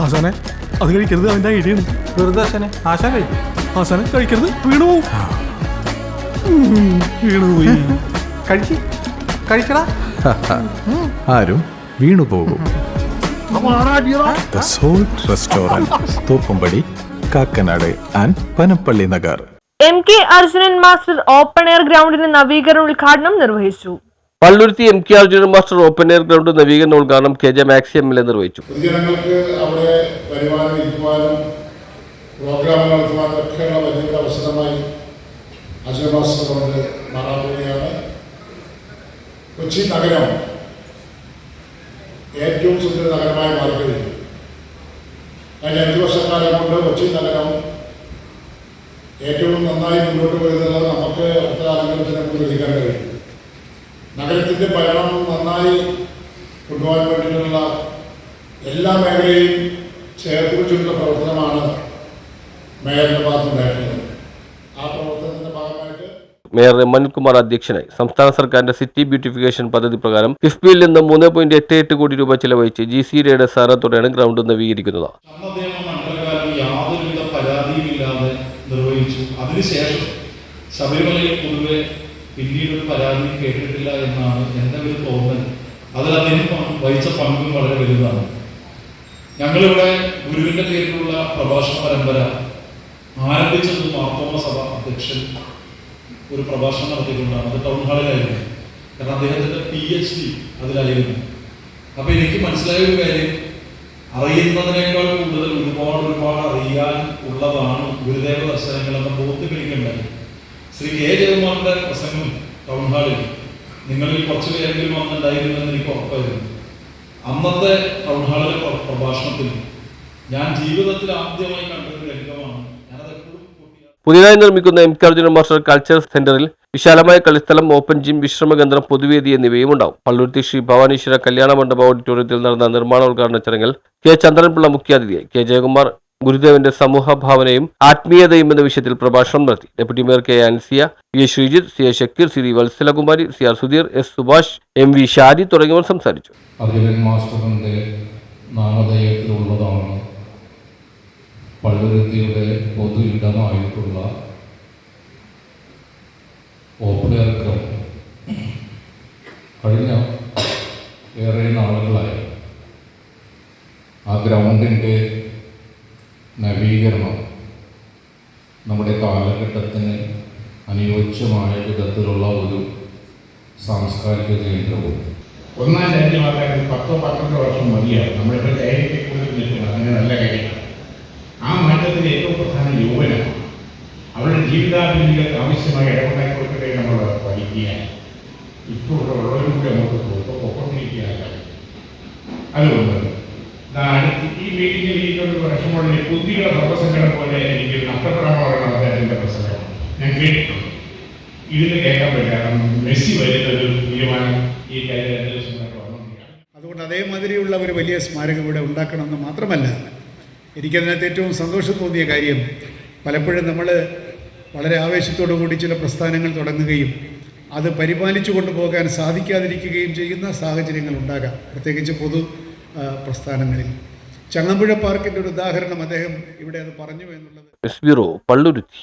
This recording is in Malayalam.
ആശാനെ അത് കഴിക്കരുത്, അവന്റെ ഐഡിയ വെറുതെ ആശാനെ ആശാൻ കഴിക്കും. ആശാനെ കഴിക്കരുത്, വീണു പോവും. വീണുപോയി. കഴിക്കടാ. ആരും വീണുപോകും. The Salt Restaurant, Thoppumpady, Kakkanad and Panampilly Nagar. MK Arjunan master open air ഗ്രൗണ്ടിന്റെ നവീകരണ ഉദ്ഘാടനം നിർവഹിച്ചു. Palluruthy MK Arjunan master open air ground നവീകരണ ഉദ്ഘാടനം KJ മാക്സി MLA നിർവഹിച്ചു. പൊതുജനങ്ങൾക്ക് അവിടെ വരുവാനും ഇരിക്കുവാനും പ്രോഗ്രാം നടത്തുവാനും ഒക്കെയുള്ള വലിയൊരു അവസരമായി അർജുനൻ മാസ്റ്റർ കൊണ്ട് മാറാൻ പോവുകയാണ്. കൊച്ചി നഗരം ഏറ്റവും സുന്ദര നഗരമായി മാറുകയും കഴിഞ്ഞ 5 വർഷക്കാലം കൊണ്ട് കൊച്ചി നഗരം ഏറ്റവും നന്നായി മുന്നോട്ട് പോയതെന്നുള്ളത് നമുക്ക് അടുത്ത കാലങ്ങളിൽ തന്നെ പ്രവചിക്കാൻ കഴിയും. നഗരത്തിൻ്റെ ഭരണം നന്നായി കൊണ്ടുപോകാൻ വേണ്ടിയിട്ടുള്ള എല്ലാ മേഖലയും ചേർത്ത് വെച്ചിട്ടുള്ള പ്രവർത്തനമാണ് മേയറിൻ്റെ ഭാഗത്തുണ്ടായിട്ടുള്ളത്. ആ പ്രവർത്തനത്തിൻ്റെ ഭാഗമായിട്ട് മേയർ മനിൽകുമാർ അധ്യക്ഷനായി. സംസ്ഥാന സർക്കാരിന്റെ സിറ്റി ബ്യൂട്ടിഫിക്കേഷൻ പദ്ധതി പ്രകാരം കിഫ്ബിയിൽ നിന്ന് 3.88 കോടി രൂപ ചെലവഴിച്ച് GCDയുടെ സഹായത്തോടെയാണ് ഗ്രൗണ്ട് നവീകരിക്കുന്നത്. യാതൊരുവിധ പരാതിയുമില്ലാതെ നിർവഹിച്ചു. അതിനുശേഷം ശബരിമലയിൽ പൊതുവെ പിന്നീട് ഒരു പരാതി കേട്ടിട്ടില്ല എന്നാണ് എൻ്റെ ഒരു തോന്നൽ. അതിൽ അദ്ദേഹം വഹിച്ച പങ്കും വളരെ വലുതാണ്. ഞങ്ങളിവിടെ ഗുരുവിൻ്റെ പേരിലുള്ള പ്രഭാഷണ പരമ്പര ആരംഭിച്ചത് മാർത്തോമ സഭ അധ്യക്ഷൻ ഒരു പ്രഭാഷണം നടത്തിക്കൊണ്ടാണ്. അത് ടൗൺ ഹാളിലായിരുന്നു. കാരണം അദ്ദേഹത്തിൻ്റെ PhD അതിലായിരുന്നു. അപ്പോൾ എനിക്ക് മനസ്സിലായ ഒരു കാര്യം, അറിയുന്നതിനേക്കാൾ കൂടുതൽ ഒരുപാട് അറിയാൻ ഉള്ളതാണ് ഗുരുദേവ ദർശനങ്ങളെന്ന ബോധ്യപ്പെടിക്കേണ്ടത്. ശ്രീ K. ജയകുമാറിൻ്റെ പ്രസംഗം ടൗൺ ഹാളിൽ നിങ്ങളിൽ കുറച്ച് പേരെങ്കിലും വന്നിട്ടുണ്ടായിരുന്നെന്ന് എനിക്ക് ഉറപ്പായിരുന്നു. അന്നത്തെ ടൗൺ ഹാളിലെ പ്രഭാഷണത്തിൽ ഞാൻ ജീവിതത്തിൽ ആദ്യമായി കണ്ടൊരു രംഗമാണ്. പുതിയതായി നിർമ്മിക്കുന്ന MK അർജുനൻ മാസ്റ്റർ കൾച്ചർ സെന്ററിൽ വിശാലമായ കളിസ്ഥലം, ഓപ്പൺ ജിം, വിശ്രമകേന്ദ്രം, പൊതുവേദി എന്നിവയും ഉണ്ടാവും. പള്ളുരുത്തി ശ്രീ ഭവാനീശ്വര കല്യാണ മണ്ഡപ ഓഡിറ്റോറിയത്തിൽ നടന്ന നിർമ്മാണോദ്ഘാടന ചടങ്ങിൽ K. ചന്ദ്രൻപിള്ള മുഖ്യാതിഥിയായി. K. ജയകുമാർ ഗുരുദേവന്റെ സമൂഹ ഭാവനയും ആത്മീയതയും എന്ന വിഷയത്തിൽ പ്രഭാഷണം നടത്തി. Deputy mayor K. Ansiya, PA Sreejith, CA Shakir, Shri Vatsalakumari, CR Sudheer, S. Subhash, MV Shari തുടങ്ങിയവർ സംസാരിച്ചു. അർജുനൻ മാസ്റ്ററിന്റെ നാമധേയത്തിലുള്ളതാണ് പള്ളുരുത്തിയുടെ പൊതു ഇടമായിട്ടുള്ള ഓപ്പൺ എയർ ഗ്രൗണ്ട്. കഴിഞ്ഞ ഏറെ നാളുകളായി ആ ഗ്രൗണ്ടിൻ്റെ നവീകരണം നമ്മുടെ കാലഘട്ടത്തിന് അനുയോജ്യമായ വിധത്തിലുള്ള ഒരു സാംസ്കാരിക കേന്ദ്രവും ഒന്നാം രാജ്യമാക്കാൻ 10-12 വർഷം മതിയാവും. നമ്മളിപ്പോൾ ധൈര്യത്തെ കൂടുതൽ നിൽക്കുന്നത് അങ്ങനെ നല്ല കാര്യമാണ്. ആ മാറ്റത്തിന് ഏറ്റവും പ്രധാന യുവനാണ്. അവരുടെ ജീവിതാഭിമുഖ്യങ്ങൾക്ക് ആവശ്യമായ ഇടപെടാൻ കൊടുക്കട്ടെ നമ്മൾ വഹിക്കുകയാണ്. ഇപ്പോൾ ഉള്ളവരും കൂടി നമുക്ക് പൊക്കൊണ്ടിരിക്കുകയാണ്. അതുകൊണ്ട് അടുത്ത് ഈ മീറ്റിങ്ങിൽ ഈ വർഷമുള്ള കുട്ടികളുടെ സർവ്വസംഘടന പോലെ എനിക്ക് നഷ്ടപ്പെടാനുള്ള അദ്ദേഹത്തിൻ്റെ പ്രസംഗം ഞാൻ കേട്ടിട്ടുണ്ട്. ഇതിന് കേൾക്കാൻ പറ്റില്ല. മെസ്സി വരുന്നൊരു തീരുമാനം ഈ കാര്യം അതുകൊണ്ട് അതേമാതിരിയുള്ള ഒരു വലിയ സ്മാരകം ഇവിടെ ഉണ്ടാക്കണമെന്ന് മാത്രമല്ല, എനിക്കതിനകത്ത് ഏറ്റവും സന്തോഷം തോന്നിയ കാര്യം, പലപ്പോഴും നമ്മൾ വളരെ ആവേശത്തോടു കൂടി ചില പ്രസ്ഥാനങ്ങൾ തുടങ്ങുകയും അത് പരിപാലിച്ചു കൊണ്ടുപോകാൻ സാധിക്കാതിരിക്കുകയും ചെയ്യുന്ന സാഹചര്യങ്ങൾ ഉണ്ടാകാം, പ്രത്യേകിച്ച് പൊതു പ്രസ്ഥാനങ്ങളിൽ. ചങ്ങമ്പുഴ പാർക്കിൻ്റെ ഒരു ഉദാഹരണം അദ്ദേഹം ഇവിടെ അത് പറഞ്ഞു എന്നുള്ളത്. പള്ളുരുത്തി.